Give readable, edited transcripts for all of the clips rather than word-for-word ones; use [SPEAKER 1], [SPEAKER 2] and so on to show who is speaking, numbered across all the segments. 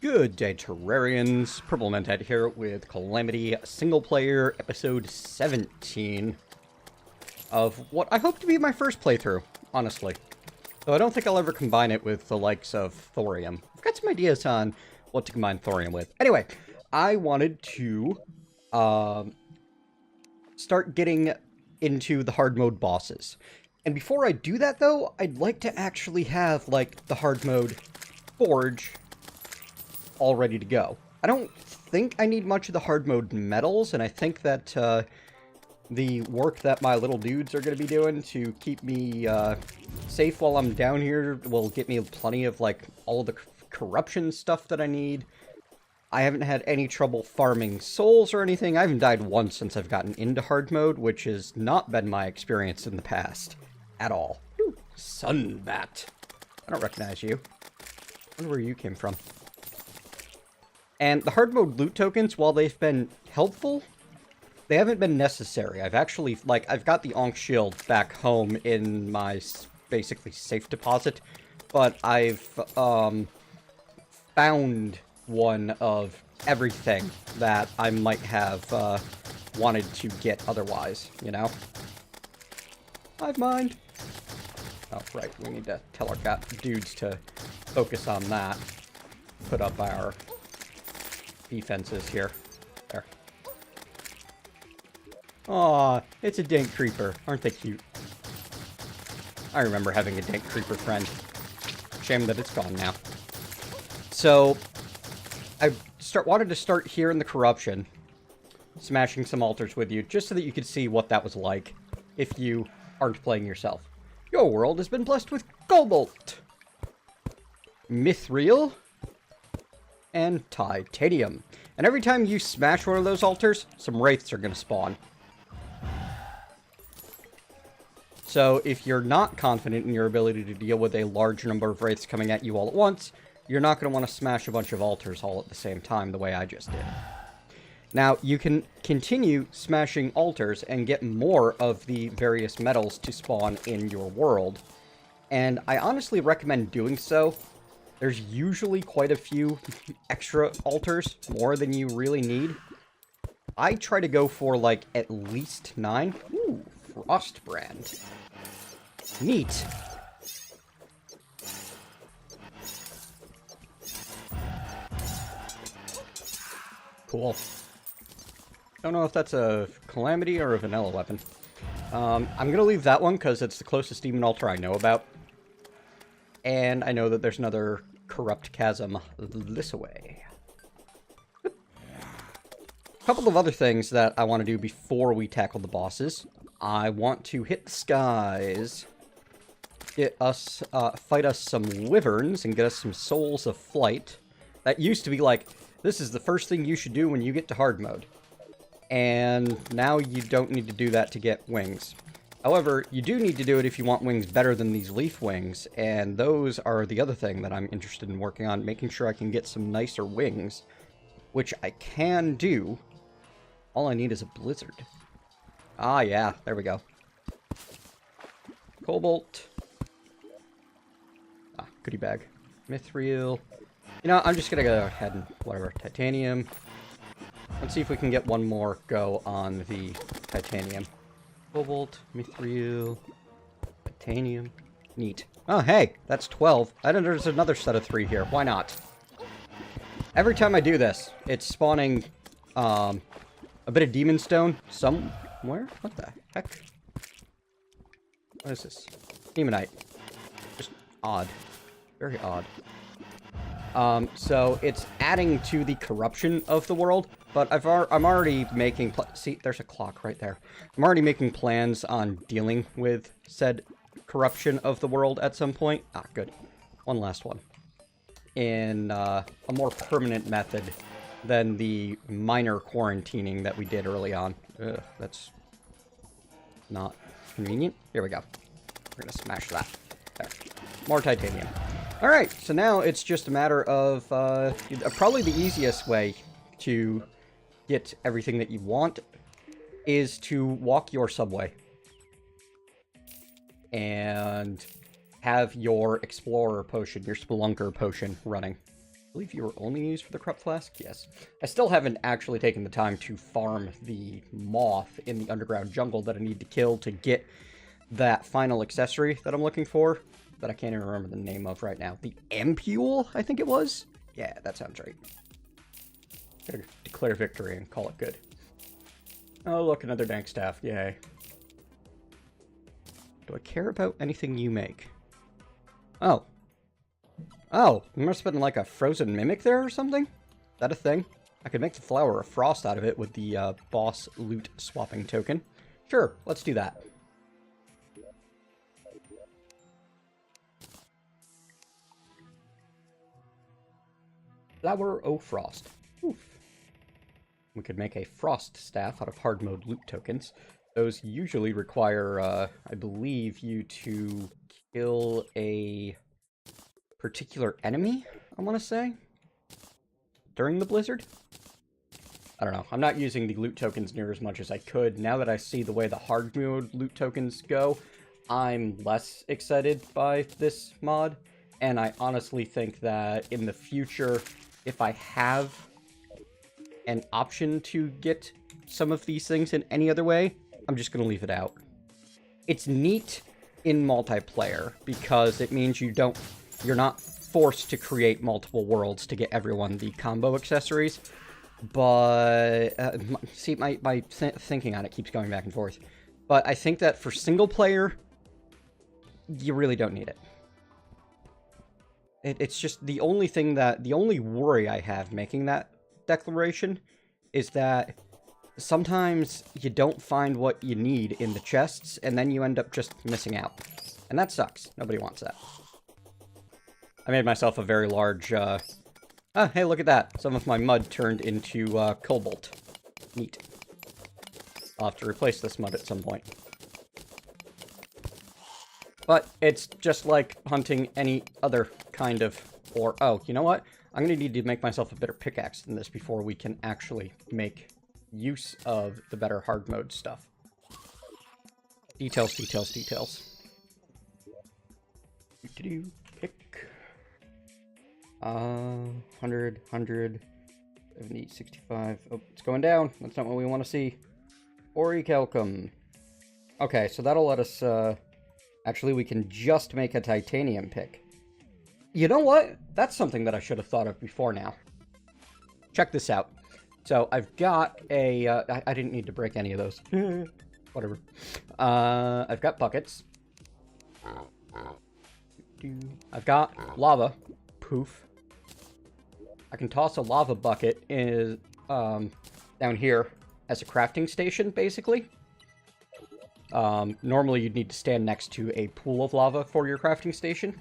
[SPEAKER 1] Good day, Terrarians. PurpleMentat here with Calamity, single player, episode 17 of what I hope to be my first playthrough, honestly. Though I don't think I'll ever combine it with the likes of thorium. I've got some ideas on what to combine thorium with. Anyway, I wanted to start getting into the hard mode bosses. And before I do that, though, I'd like to actually have, like, the hard mode forge all ready to go. I don't think I need much of the hard mode metals, and I think that the work that my little dudes are going to be doing to keep me safe while I'm down here will get me plenty of, like, all the corruption stuff that I need. I haven't had any trouble farming souls or anything. I haven't died once since I've gotten into hard mode, which has not been my experience in the past. At all. Ooh, Sunbat. I don't recognize you. I wonder where you came from. And the hard mode loot tokens, while they've been helpful, they haven't been necessary. I've actually, like, I've got the Ankh shield back home in my basically safe deposit, but I've found one of everything that I might have wanted to get otherwise, you know? Hive mind. Oh, right, we need to tell our dudes to focus on that. Put up our defenses here. There. Aw, it's a dank creeper. Aren't they cute? I remember having a dank creeper friend. Shame that it's gone now. So, I wanted to start here in the corruption, smashing some altars with you, just so that you could see what that was like if you aren't playing yourself. Your world has been blessed with cobalt, mithril, and titanium. And every time you smash one of those altars, some wraiths are going to spawn. So if you're not confident in your ability to deal with a large number of wraiths coming at you all at once, you're not going to want to smash a bunch of altars all at the same time the way I just did. Now, you can continue smashing altars and get more of the various metals to spawn in your world. And I honestly recommend doing so. There's usually quite a few extra altars, more than you really need. I try to go for, like, at least 9. Ooh, Frostbrand. Neat. Cool. Don't know if that's a Calamity or a vanilla weapon. I'm gonna leave that one because it's the closest demon altar I know about. And I know that there's another corrupt chasm this way. A couple of other things that I want to do before we tackle the bosses. I want to hit the skies, get us, fight us some wyverns, and get us some souls of flight. That used to be like, this is the first thing you should do when you get to hard mode. And now you don't need to do that to get wings. However, you do need to do it if you want wings better than these leaf wings, and those are the other thing that I'm interested in working on, making sure I can get some nicer wings, which I can do. All I need is a blizzard. Ah, yeah, there we go. Cobalt. Ah, goodie bag. Mithril. You know, I'm just gonna go ahead and whatever, titanium. Let's see if we can get one more go on the titanium. Cobalt, mithril, titanium. Neat. Oh, hey, that's 12. I know there's another set of 3 here. Why not? Every time I do this, it's spawning a bit of demon stone somewhere. What the heck? What is this? Demonite. Just odd. Very odd. So it's adding to the corruption of the world, but I'm already making see, there's a clock right there. I'm already making plans on dealing with said corruption of the world at some point. Ah, good. One last one. In a more permanent method than the minor quarantining that we did early on. Ugh, that's not convenient. Here we go. We're gonna smash that. There. More titanium. Alright, so now it's just a matter of, probably the easiest way to get everything that you want is to walk your subway. And have your Explorer potion, your Spelunker potion running. believe you were only used for the corrupt flask? Yes. I still haven't actually taken the time to farm the moth in the underground jungle that I need to kill to get that final accessory that I'm looking for, that I can't even remember the name of right now. The ampule, I think it was? Yeah, that sounds right. Gotta declare victory and call it good. Oh, look, another dank staff. Yay. Do I care about anything you make? Oh. Oh, there must have been like a frozen mimic there or something? Is that a thing? I could make the flower of frost out of it with the boss loot swapping token. Sure, let's do that. Flower o' frost. Oof. We could make a frost staff out of hard mode loot tokens. Those usually require, I believe, you to kill a particular enemy, I want to say, during the blizzard. I don't know. I'm not using the loot tokens near as much as I could. Now that I see the way the hard mode loot tokens go, I'm less excited by this mod. And I honestly think that in the future, if I have an option to get some of these things in any other way, I'm just going to leave it out. It's neat in multiplayer because it means you're not forced to create multiple worlds to get everyone the combo accessories. But, see, my thinking on it keeps going back and forth. But I think that for single player, you really don't need it. It's just the only worry I have making that declaration is that sometimes you don't find what you need in the chests, and then you end up just missing out. And that sucks. Nobody wants that. I made myself a very large, oh, hey, look at that. Some of my mud turned into, cobalt. Neat. I'll have to replace this mud at some point. But it's just like hunting any other kind of ore. Oh, you know what? I'm going to need to make myself a better pickaxe than this before we can actually make use of the better hard mode stuff. Details, details, details. Pick. 100, 70, 65. Oh, it's going down. That's not what we want to see. Orichalcum. Okay, so that'll let us, actually, we can just make a titanium pick. You know what? That's something that I should have thought of before now. Check this out. So, I've got a... I didn't need to break any of those. Whatever. I've got buckets. I've got lava. Poof. I can toss a lava bucket down here as a crafting station, basically. Normally you'd need to stand next to a pool of lava for your crafting station.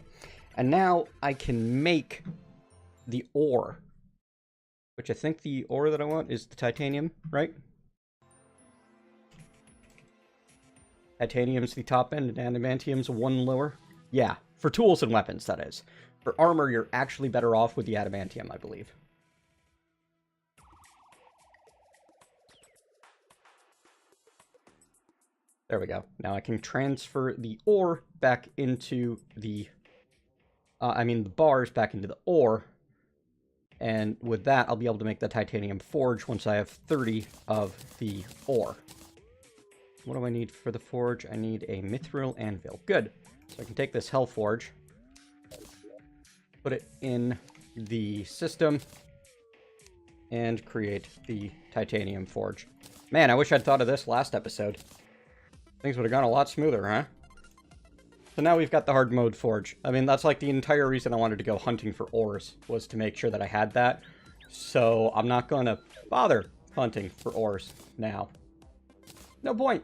[SPEAKER 1] And now I can make the ore. Which I think the ore that I want is the titanium, right? Titanium's the top end and adamantium's one lower. Yeah, for tools and weapons, that is. For armor, you're actually better off with the adamantium, I believe. There we go. Now I can transfer the ore back into the... the bars back into the ore. And with that, I'll be able to make the titanium forge once I have 30 of the ore. What do I need for the forge? I need a mithril anvil. Good. So I can take this hell forge, put it in the system, and create the titanium forge. Man, I wish I'd thought of this last episode. Things would have gone a lot smoother, huh? So now we've got the hard mode forge. I mean, that's like the entire reason I wanted to go hunting for ores, was to make sure that I had that. So I'm not going to bother hunting for ores now. No point.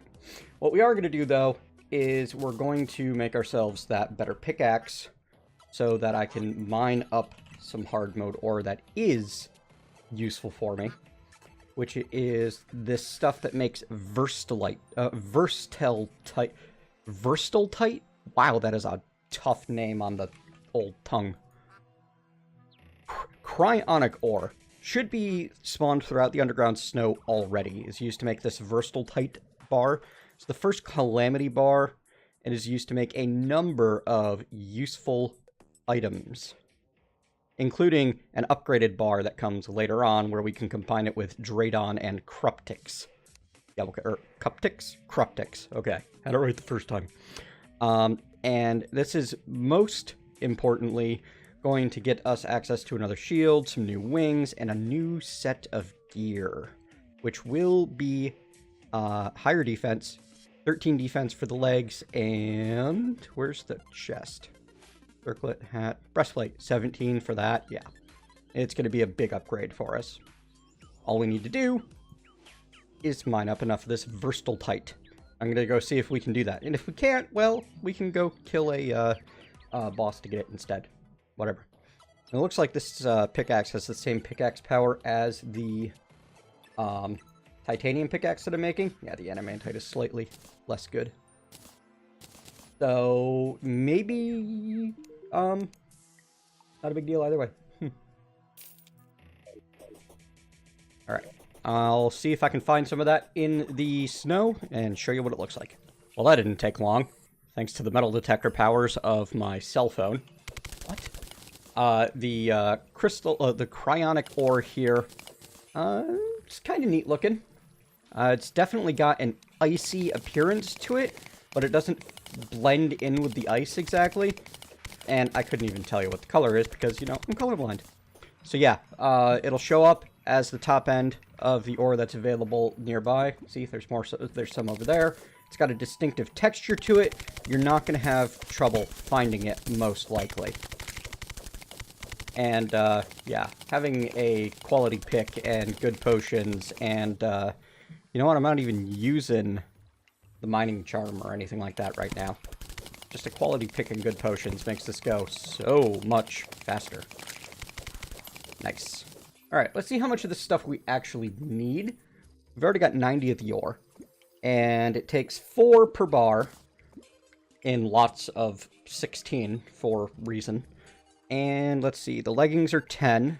[SPEAKER 1] What we are going to do, though, is we're going to make ourselves that better pickaxe so that I can mine up some hard mode ore that is useful for me, which is this stuff that makes verstilite, verstilite? Wow, that is a tough name on the old tongue. Cryonic ore should be spawned throughout the underground snow already. Is used to make this verstilite bar. It's the first Calamity bar and is used to make a number of useful items. including an upgraded bar that comes later on where we can combine it with Dradon and Cruptix. Yeah, okay, or Cuptix? Cruptix. Okay, had it right the first time. And this is most importantly going to get us access to another shield, some new wings, and a new set of gear, which will be higher defense, 13 defense for the legs, and where's the chest? Circlet, hat, breastplate, 17 for that. Yeah, it's going to be a big upgrade for us. All we need to do is mine up enough of this Verstaltite. I'm going to go see if we can do that. And if we can't, well, we can go kill a boss to get it instead. Whatever. And it looks like this pickaxe has the same pickaxe power as the titanium pickaxe that I'm making. Yeah, the adamantite is slightly less good. So, maybe, not a big deal either way. Alright. I'll see if I can find some of that in the snow and show you what it looks like. Well, that didn't take long, thanks to the metal detector powers of my cell phone. What? The crystal, the cryonic ore here, it's kind of neat looking. It's definitely got an icy appearance to it, but it doesn't blend in with the ice exactly. And I couldn't even tell you what the color is because, you know, I'm colorblind. So yeah, it'll show up as the top end of the ore that's available nearby. See, there's more. There's some over there. It's got a distinctive texture to it. You're not going to have trouble finding it, most likely. And, yeah, having a quality pick and good potions and, you know what, I'm not even using the mining charm or anything like that right now. Just a quality pick and good potions makes this go so much faster. Nice. Alright, let's see how much of this stuff we actually need. We've already got 90 of the ore. And it takes 4 per bar in lots of 16 for reason. And let's see, the leggings are 10.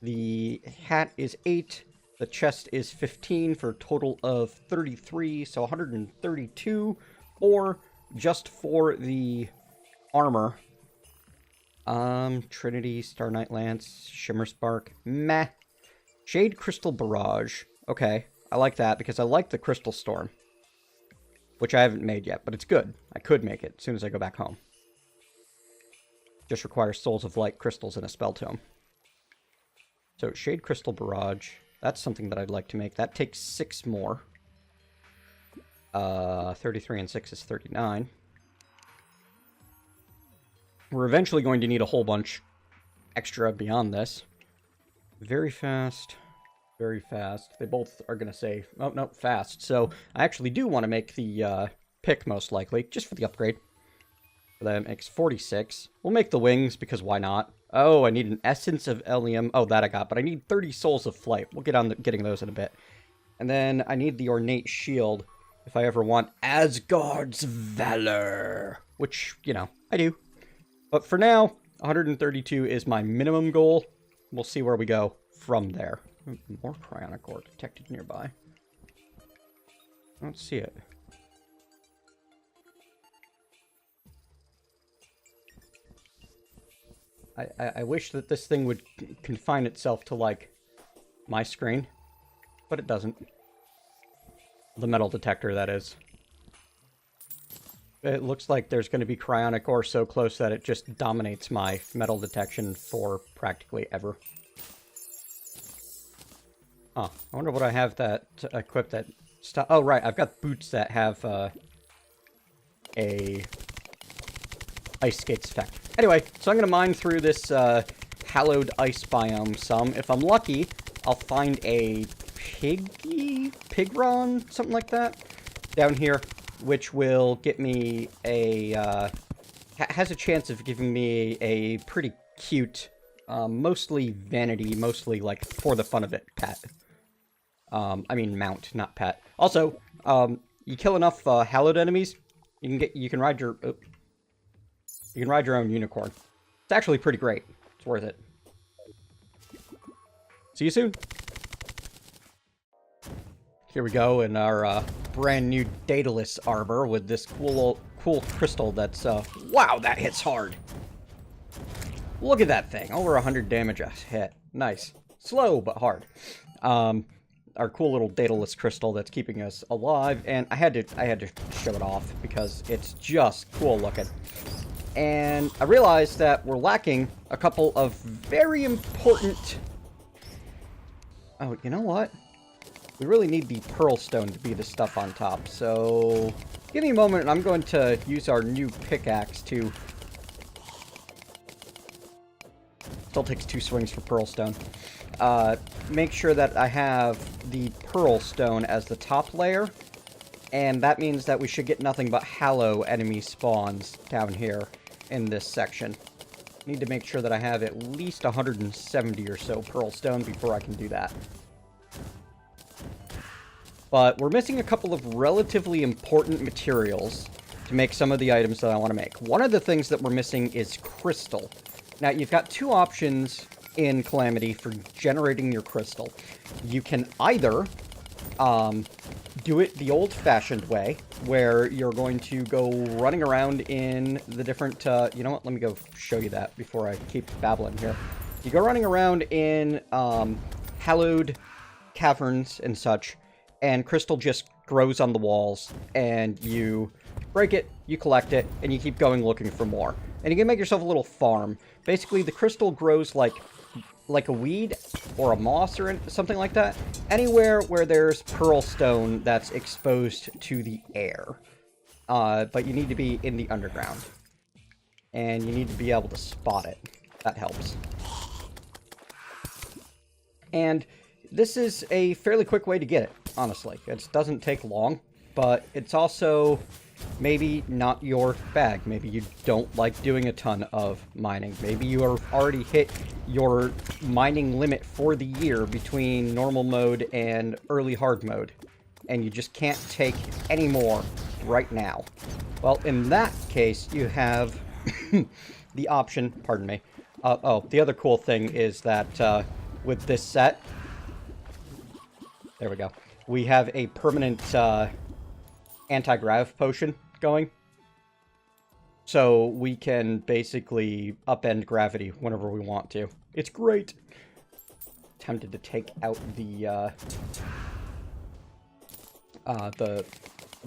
[SPEAKER 1] The hat is 8. The chest is 15 for a total of 33, so 132. Or just for the armor. Trinity, Star Knight Lance, Shimmer Spark, meh. Jade Crystal Barrage. Okay, I like that because I like the Crystal Storm. Which I haven't made yet, but it's good. I could make it as soon as I go back home. Just requires Souls of Light crystals and a spell tome. So, Shade Crystal Barrage. That's something that I'd like to make. That takes 6 more. 33 and 6 is 39. We're eventually going to need a whole bunch extra beyond this. Very fast. Very fast. They both are going to say, oh, no, fast. So I actually do want to make the pick, most likely, just for the upgrade. That makes 46. We'll make the wings, because why not? Oh, I need an Essence of Ellium. Oh, that I got, but I need 30 Souls of Flight. We'll get on getting those in a bit. And then I need the Ornate Shield, if I ever want Asgard's Valor. Which, you know, I do. But for now, 132 is my minimum goal. We'll see where we go from there. More cryonic ore detected nearby. I don't see it. I wish that this thing would confine itself to, like, my screen. But it doesn't. The metal detector, that is. It looks like there's going to be cryonic ore so close that it just dominates my metal detection for practically ever. Huh. I wonder what I have that equipped that stuff. Oh, right. I've got boots that have a ice skates effect. Anyway, so I'm going to mine through this hallowed ice biome some. If I'm lucky, I'll find a pigron, something like that, down here, which will get me a, has a chance of giving me a pretty cute, mostly vanity, mostly, like, for the fun of it, pet. I mean mount, not pet. Also, you kill enough, hallowed enemies, you can ride your, you can ride your own unicorn. It's actually pretty great. It's worth it. See you soon. Here we go in our brand new Daedalus armor with this cool crystal that's wow, that hits hard. Look at that thing. Over 100 damage a hit. Nice. Slow, but hard. Our cool little Daedalus crystal that's keeping us alive, and I had to show it off because it's just cool looking. And I realized that we're lacking a couple of very important... Oh, you know what? We really need the pearl stone to be the stuff on top, so... Give me a moment, and I'm going to use our new pickaxe to... Still takes 2 swings for pearl stone. Make sure that I have the pearl stone as the top layer, and that means that we should get nothing but hallow enemy spawns down here in this section. Need to make sure that I have at least 170 or so pearl stone before I can do that. But we're missing a couple of relatively important materials to make some of the items that I want to make. One of the things that we're missing is crystal. Now, you've got 2 options in Calamity for generating your crystal. You can either do it the old-fashioned way, where you're going to go running around in the different... you know what? Let me go show you that before I keep babbling here. You go running around in hallowed caverns and such, and crystal just grows on the walls, and you break it, you collect it, and you keep going looking for more. And you can make yourself a little farm. Basically, the crystal grows like a weed or a moss or something like that. Anywhere where there's pearl stone that's exposed to the air. But you need to be in the underground. And you need to be able to spot it. That helps. And this is a fairly quick way to get it, honestly. It doesn't take long, but it's also maybe not your bag. Maybe you don't like doing a ton of mining. Maybe you have already hit your mining limit for the year between normal mode and early hard mode, and you just can't take any more right now. Well, in that case, you have the option, pardon me. The other cool thing is that with this set, there we go, we have a permanent anti-grav potion going. So we can basically upend gravity whenever we want to. It's great. Tempted to take out the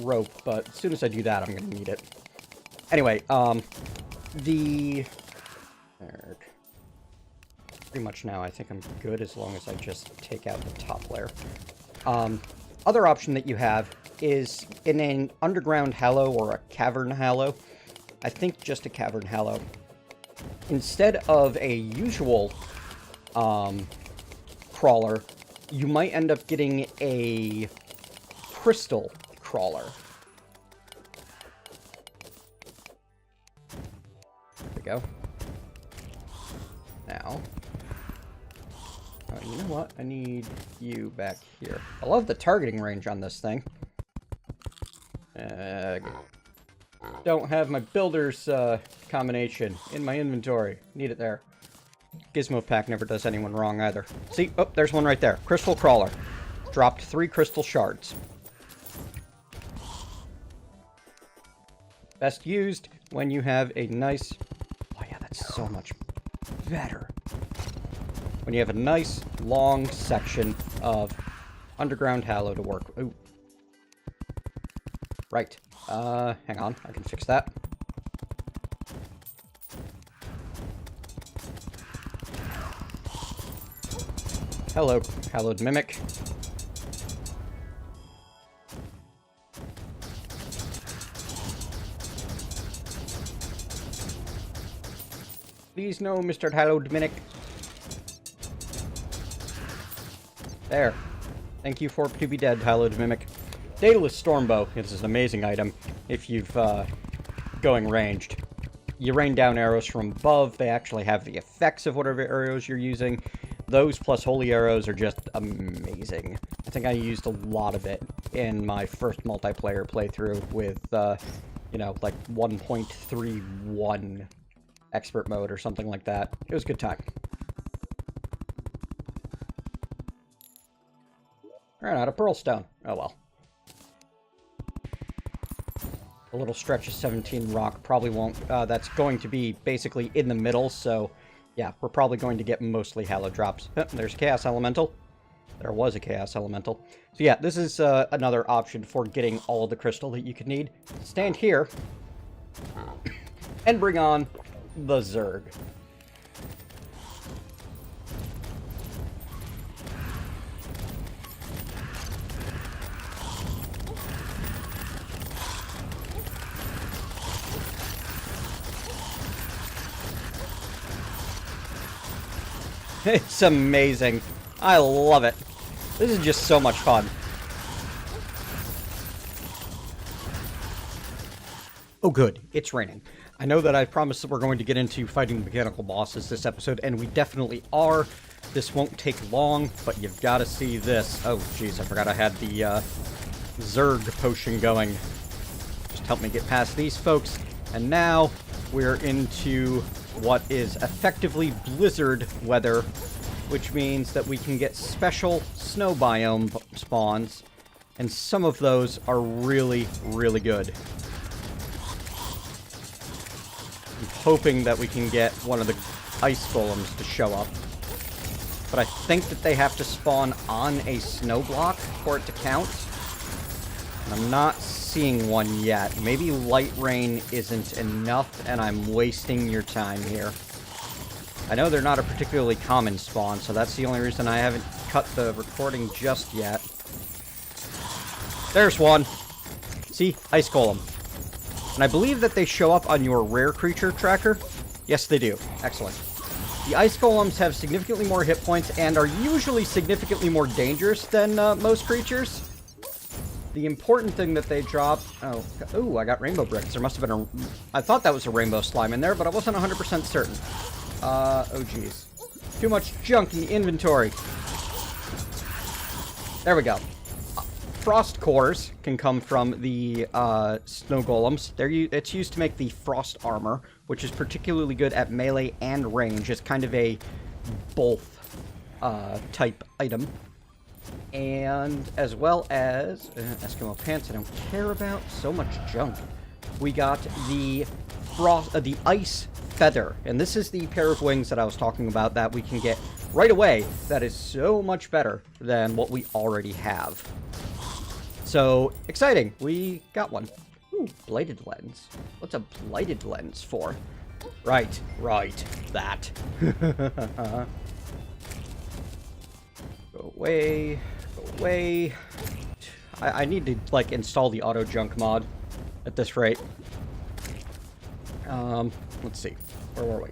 [SPEAKER 1] rope, but as soon as I do that, I'm going to need it. Anyway, pretty much now I think I'm good as long as I just take out the top layer. Other option that you have is in an underground hallow or a cavern hallow. I think just a cavern hallow. Instead of a usual crawler, you might end up getting a crystal crawler. There we go. Now, you know what? I need you back here. I love the targeting range on this thing. Don't have my builder's combination in my inventory. Need it there. Gizmo pack never does anyone wrong either. See? Oh, there's one right there. Crystal crawler. Dropped 3 crystal shards. Best used when you have a nice... Oh yeah, that's so much better. When you have a nice, long section of underground hallow to work with. Ooh. Right. Hang on. I can fix that. Hello, hallowed mimic. Please no, Mr. Hallowed Mimic. There. Thank you for to be dead, Hallowed Mimic. Daedalus Stormbow. This is an amazing item if you've going ranged. You rain down arrows from above. They actually have the effects of whatever arrows you're using. Those plus holy arrows are just amazing. I think I used a lot of it in my first multiplayer playthrough with, you know, like 1.31 expert mode or something like that. It was a good time. Ran out of pearl stone. Oh well. A little stretch of 17 rock probably won't... that's going to be basically in the middle, so Yeah, we're probably going to get mostly hallow drops. Oh, there's a chaos elemental. There was a chaos elemental. So yeah, this is another option for getting all of the crystal that you could need. Stand here and bring on the Zerg. It's amazing. I love it. This is just so much fun. Oh good, it's raining. I know that I promised that we're going to get into fighting mechanical bosses this episode, and we definitely are. This won't take long, but you've got to see this. Oh jeez, I forgot I had the Zerg potion going. Just help me get past these folks. And now we're into what is effectively blizzard weather, which means that we can get special snow biome spawns, and some of those are really, really good. I'm hoping that we can get one of the ice golems to show up, but I think that they have to spawn on a snow block for it to count, and I'm not seeing one yet. Maybe light rain isn't enough, and I'm wasting your time here. I know they're not a particularly common spawn, so that's the only reason I haven't cut the recording just yet. There's one. See? Ice Golem. And I believe that they show up on your rare creature tracker. Yes, they do. Excellent. The Ice Golems have significantly more hit points and are usually significantly more dangerous than most creatures. The important thing that they drop... Oh, ooh, I got rainbow bricks. There must have been a... I thought that was a rainbow slime in there, but I wasn't 100% certain. Oh geez. Too much junk in the inventory. There we go. Frost cores can come from the snow golems. It's used to make the frost armor, which is particularly good at melee and range. It's kind of a both type item. And as well as Eskimo pants I don't care about. So much junk. We got the ice feather, and this is the pair of wings that I was talking about that we can get right away. That is so much better than what we already have. So exciting! We got one. Ooh, blighted lens. What's a blighted lens for? Right, that. Go away. I need to, like, install the auto junk mod at this rate. Let's see. Where were we?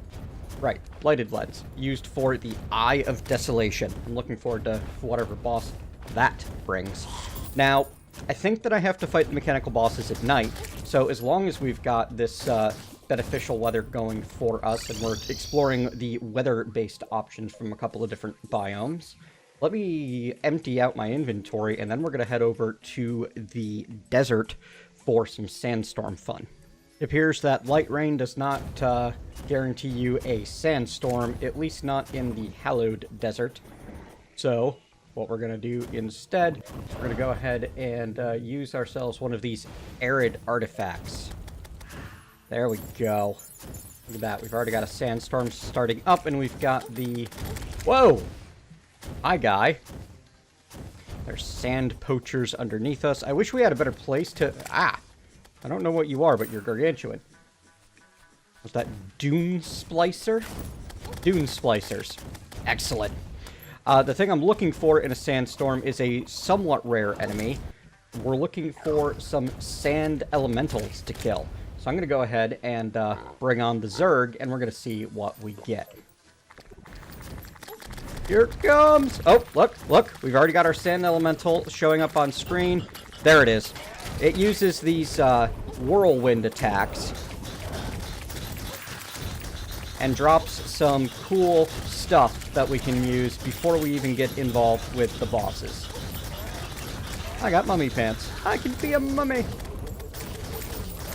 [SPEAKER 1] Right, blighted lens. Used for the Eye of Desolation. I'm looking forward to whatever boss that brings. Now, I think that I have to fight the mechanical bosses at night, so as long as we've got this beneficial weather going for us, and we're exploring the weather-based options from a couple of different biomes, let me empty out my inventory, and then we're going to head over to the desert for some sandstorm fun. It appears that light rain does not guarantee you a sandstorm, at least not in the hallowed desert. So, what we're going to do instead, we're going to go ahead and use ourselves one of these arid artifacts. There we go. Look at that. We've already got a sandstorm starting up, and we've got the... Whoa! Hi, guy. There's sand poachers underneath us. I wish we had a better place to... Ah! I don't know what you are, but you're gargantuan. Was that Dune Splicer? Dune Splicers. Excellent. The thing I'm looking for in a sandstorm is a somewhat rare enemy. We're looking for some sand elementals to kill. So I'm going to go ahead and bring on the Zerg, and we're going to see what we get. Here it comes! Oh, look. We've already got our sand elemental showing up on screen. There it is. It uses these whirlwind attacks and drops some cool stuff that we can use before we even get involved with the bosses. I got mummy pants. I can be a mummy.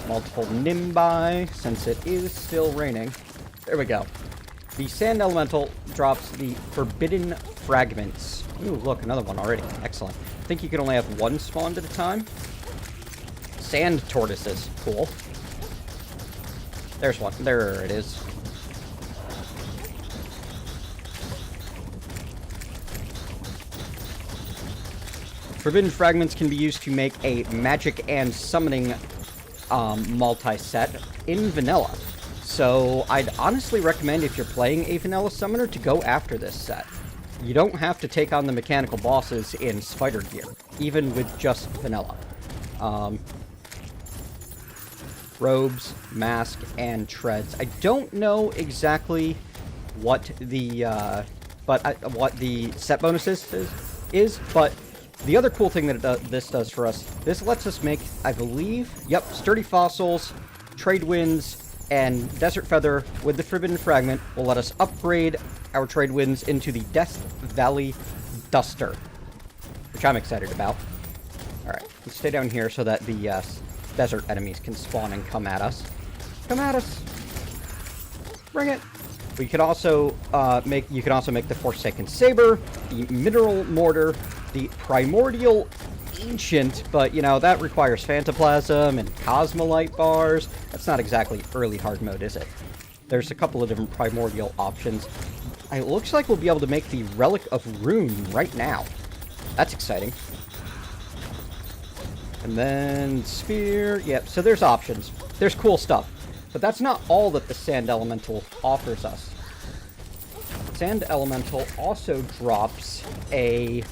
[SPEAKER 1] Multiple nimbi, since it is still raining. There we go. The sand elemental drops the forbidden fragments. Ooh, look, another one already. Excellent. I think you can only have one spawned at a time. Sand tortoises. Cool. There's one. There it is. Forbidden fragments can be used to make a magic and summoning multi-set in vanilla. So I'd honestly recommend, if you're playing a vanilla summoner, to go after this set. You don't have to take on the mechanical bosses in spider gear, even with just vanilla. Robes, mask, and treads. I don't know exactly what the what the set bonus is, but the other cool thing that this does for us, this lets us make, I believe, yep, sturdy fossils, trade winds, and desert feather with the forbidden fragment will let us upgrade our trade winds into the Death Valley Duster, which I'm excited about. Alright, let's stay down here so that the desert enemies can spawn and come at us. Come at us! Bring it! We could also make the Forsaken Saber, the Mineral Mortar, the Primordial Ancient, but, you know, that requires Phantoplasm and Cosmolite bars. That's not exactly early hard mode, is it? There's a couple of different Primordial options. It looks like we'll be able to make the Relic of Rune right now. That's exciting. And then Sphere. Yep, so there's options. There's cool stuff. But that's not all that the Sand Elemental offers us. Sand Elemental also drops an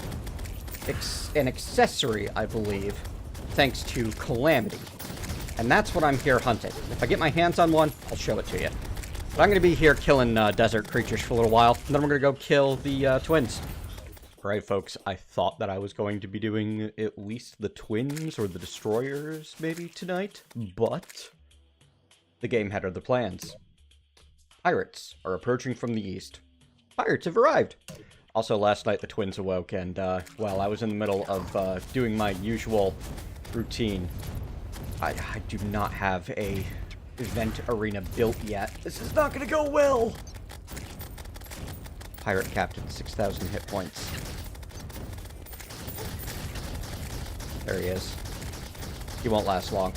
[SPEAKER 1] accessory, I believe, thanks to Calamity. And that's what I'm here hunting. If I get my hands on one, I'll show it to you. But I'm going to be here killing desert creatures for a little while, and then we're going to go kill the twins. Alright, folks, I thought that I was going to be doing at least the twins or the destroyers maybe tonight, but the game had other plans. Pirates are approaching from the east. Pirates have arrived! Also, last night the twins awoke, and, well, I was in the middle of doing my usual routine. I do not have a event arena built yet. This is not gonna go well! Pirate Captain, 6,000 hit points. There he is. He won't last long.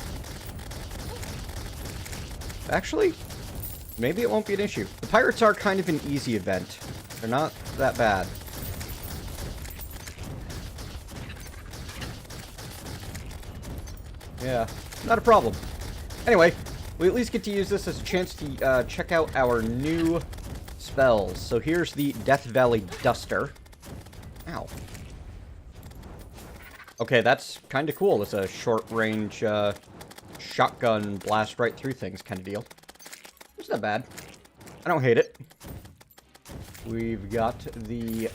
[SPEAKER 1] Actually, maybe it won't be an issue. The pirates are kind of an easy event. They're not that bad. Yeah, not a problem. Anyway, we at least get to use this as a chance to check out our new spells. So here's the Death Valley Duster. Ow. Okay, that's kind of cool. It's a short-range shotgun blast right through things kind of deal. It's not bad. I don't hate it. We've got the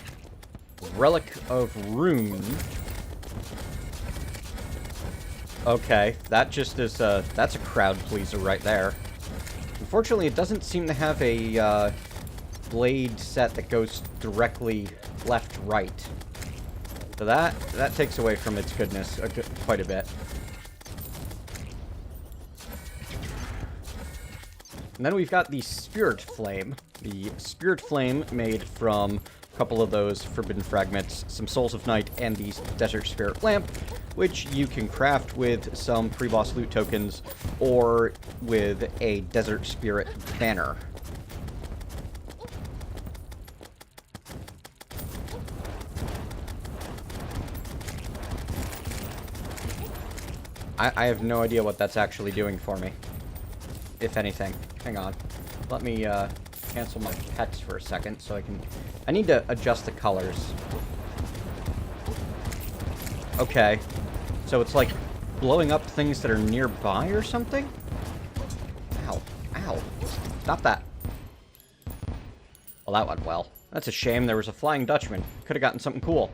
[SPEAKER 1] Relic of Rune. Okay, that just is that's a crowd pleaser right there. Unfortunately, it doesn't seem to have a blade set that goes directly left-right. So that takes away from its goodness quite a bit. And then we've got the Spirit Flame. The Spirit Flame made from a couple of those Forbidden Fragments, some Souls of Night, and the Desert Spirit Lamp, which you can craft with some pre-boss loot tokens or with a Desert Spirit Banner. I have no idea what that's actually doing for me, if anything. Hang on. Let me cancel my pets for a second so I need to adjust the colors. Okay. So it's like blowing up things that are nearby or something? Ow. Ow. Stop that. Well, that went well. That's a shame. There was a Flying Dutchman. Could have gotten something cool.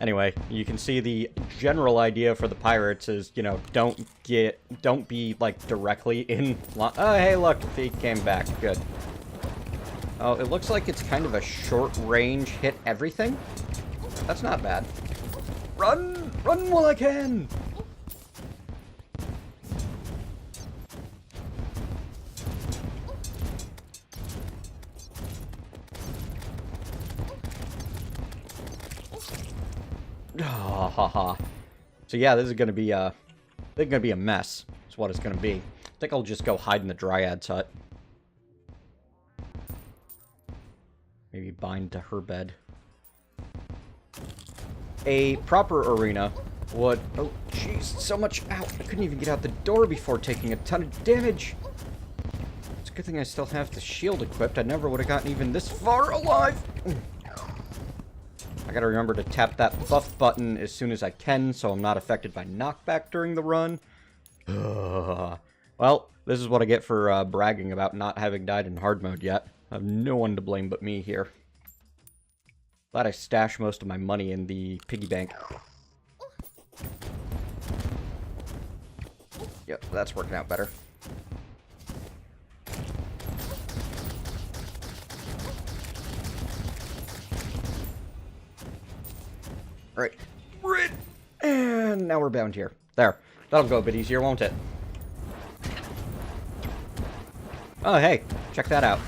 [SPEAKER 1] Anyway, you can see the general idea for the pirates is, you know, don't be, like, directly in... Oh, hey, look, he came back. Good. Oh, it looks like it's kind of a short-range hit everything. That's not bad. Run! Run while I can! Ha ha ha. So yeah, this is gonna be a mess. That's what it's gonna be. I think I'll just go hide in the Dryad's hut. Maybe bind to her bed. A proper arena would... Oh, jeez, so much... Ow, I couldn't even get out the door before taking a ton of damage. It's a good thing I still have the shield equipped. I never would have gotten even this far alive. I gotta remember to tap that buff button as soon as I can, so I'm not affected by knockback during the run. Well, this is what I get for bragging about not having died in hard mode yet. I have no one to blame but me here. Glad I stashed most of my money in the piggy bank. Yep, that's working out better. Right. And now we're bound here. There. That'll go a bit easier, won't it? Oh, hey. Check that out.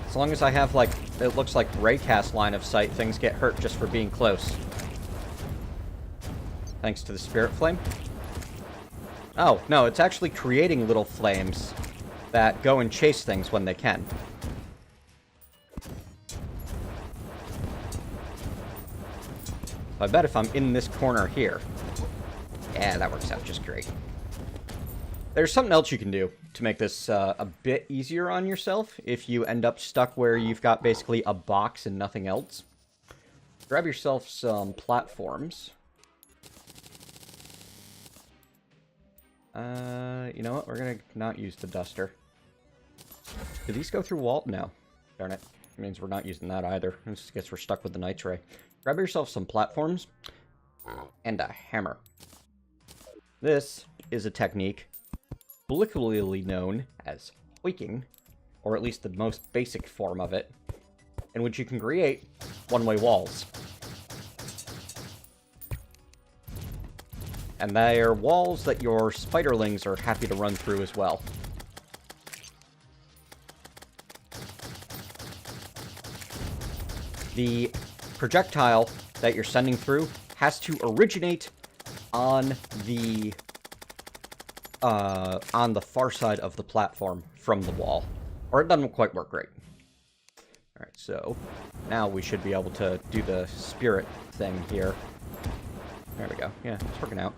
[SPEAKER 1] As long as I have, like, it looks like raycast line of sight, things get hurt just for being close. Thanks to the spirit flame. Oh, no, it's actually creating little flames that go and chase things when they can. I bet if I'm in this corner here... Yeah, that works out just great. There's something else you can do to make this a bit easier on yourself if you end up stuck where you've got basically a box and nothing else. Grab yourself some platforms. You know what? We're gonna not use the duster. Do these go through wall? No. Darn it. It means we're not using that either. I guess we're stuck with the night ray. Grab yourself some platforms and a hammer. This is a technique colloquially known as hoiking, or at least the most basic form of it, in which you can create one-way walls. And they are walls that your spiderlings are happy to run through as well. The projectile that you're sending through has to originate on the far side of the platform from the wall, or it doesn't quite work right. Alright, so now we should be able to do the spirit thing here. There we go. Yeah, it's working out.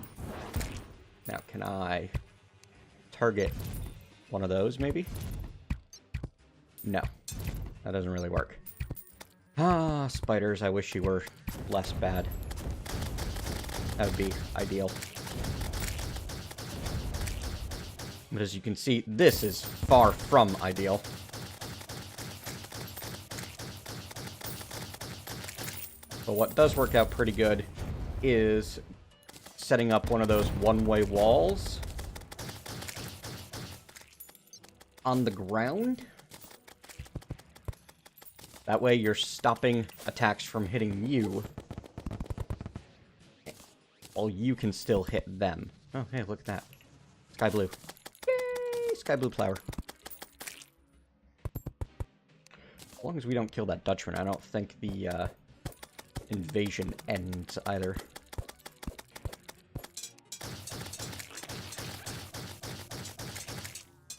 [SPEAKER 1] Now, can I target one of those, maybe? No. That doesn't really work. Ah, spiders, I wish you were less bad. That would be ideal. But as you can see, this is far from ideal. But what does work out pretty good is setting up one of those one-way walls on the ground. That way you're stopping attacks from hitting you, while you can still hit them. Oh, hey, look at that. Sky blue. Yay! Sky blue flower. As long as we don't kill that Dutchman, I don't think the invasion ends either.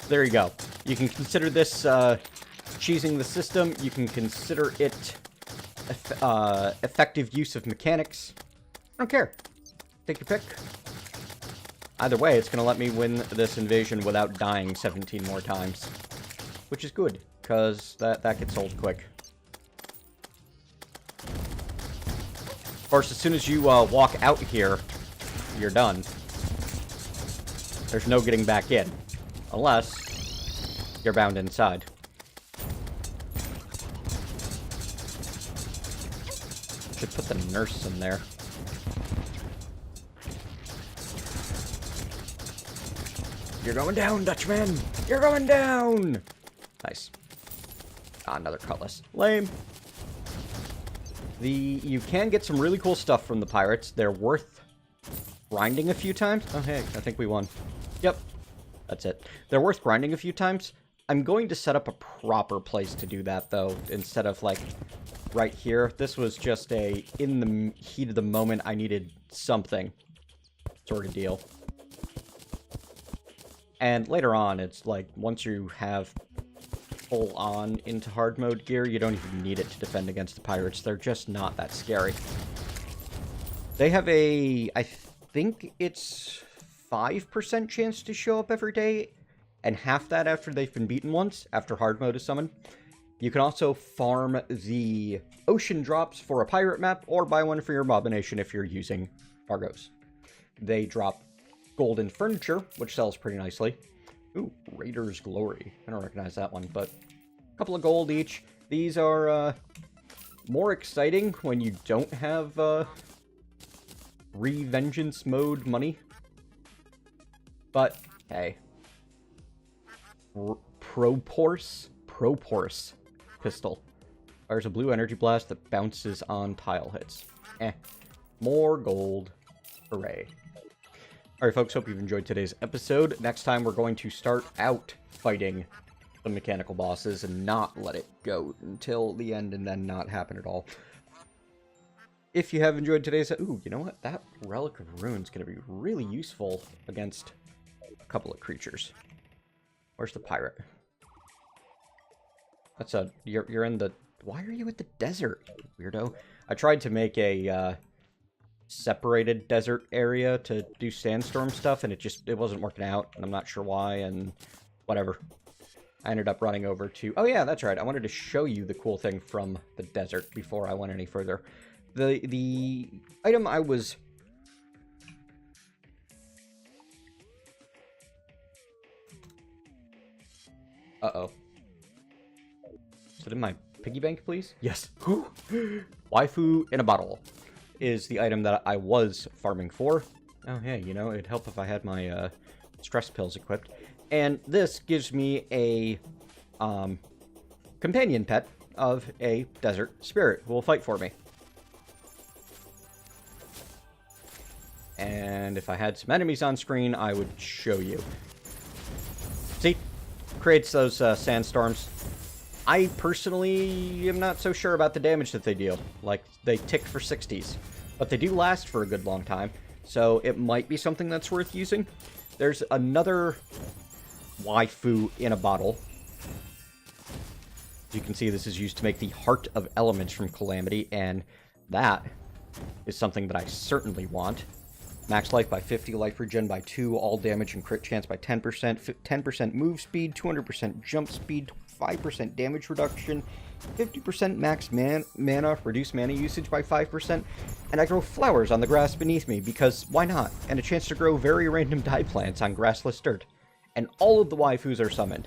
[SPEAKER 1] There you go. You can consider this cheesing the system. You can consider it effective use of mechanics. I don't care. Take your pick. Either way, it's going to let me win this invasion without dying 17 more times. Which is good, because that gets old quick. Of course, as soon as you walk out here, you're done. There's no getting back in. Unless you're bound inside. Should put the nurse in there. You're going down, Dutchman! You're going down! Nice. Ah, another cutlass. Lame. You can get some really cool stuff from the pirates. They're worth grinding a few times. Oh, hey, I think we won. Yep. That's it. They're worth grinding a few times. I'm going to set up a proper place to do that, though, instead of, like, right here. This was just a, in the heat of the moment, I needed something sort of deal. And later on, it's like, once you have full-on into hard mode gear. You don't even need it to defend against the pirates. They're just not that scary. They have a, I think it's 5% chance to show up every day, and half that after they've been beaten once, after hard mode is summoned. You can also farm the ocean drops for a pirate map, or buy one for your mob nation if you're using Argos. They drop golden furniture, which sells pretty nicely. Ooh, Raider's Glory. I don't recognize that one, but a couple of gold each. These are more exciting when you don't have Revengeance mode money. But, hey. Proporse pistol. Fires a blue energy blast that bounces on tile hits. More gold. Hooray. Alright folks, hope you've enjoyed today's episode. Next time we're going to start out fighting the mechanical bosses and not let it go until the end and then not happen at all. If you have enjoyed today's... Ooh, you know what? That Relic of Rune's going to be really useful against a couple of creatures. Where's the pirate? That's a... You're in the... Why are you at the desert, weirdo? I tried to make a separated desert area to do sandstorm stuff, and it wasn't working out, and I'm not sure why, and whatever. I ended up running over to... Oh yeah, that's right. I wanted to show you the cool thing from the desert before I went any further. The item I was... Uh-oh. Is it in my piggy bank, please? Yes. Waifu in a bottle is the item that I was farming for. Oh, yeah, you know, it'd help if I had my stress pills equipped. And this gives me a companion pet of a desert spirit who will fight for me. And if I had some enemies on screen, I would show you. See? Creates those sandstorms. I personally am not so sure about the damage that they deal. Like, they tick for 60s. But they do last for a good long time. So it might be something that's worth using. There's another waifu in a bottle. As you can see, this is used to make the Heart of Elements from Calamity. And that is something that I certainly want. Max life by 50, life regen by 2, all damage and crit chance by 10%, 10% move speed, 200% jump speed, 5% damage reduction, 50% max mana, reduce mana usage by 5%, and I grow flowers on the grass beneath me, because why not? And a chance to grow very random dye plants on grassless dirt. And all of the waifus are summoned.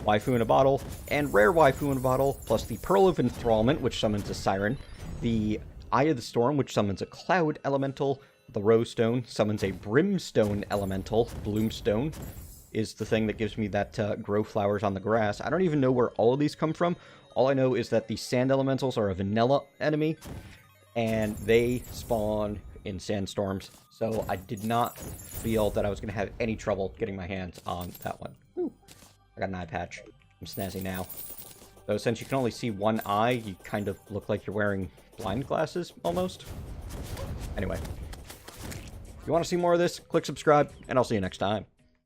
[SPEAKER 1] Waifu in a bottle, and rare waifu in a bottle, plus the Pearl of Enthrallment, which summons a siren, the Eye of the Storm, which summons a cloud elemental, the Rose Stone summons a Brimstone elemental. Bloomstone is the thing that gives me that grow flowers on the grass. I don't even know where all of these come from. All I know is that the sand elementals are a vanilla enemy, and they spawn in sandstorms. So I did not feel that I was going to have any trouble getting my hands on that one. Ooh, I got an eye patch. I'm snazzy now. Though since you can only see one eye, you kind of look like you're wearing blind glasses, almost. Anyway. If you want to see more of this, click subscribe, and I'll see you next time.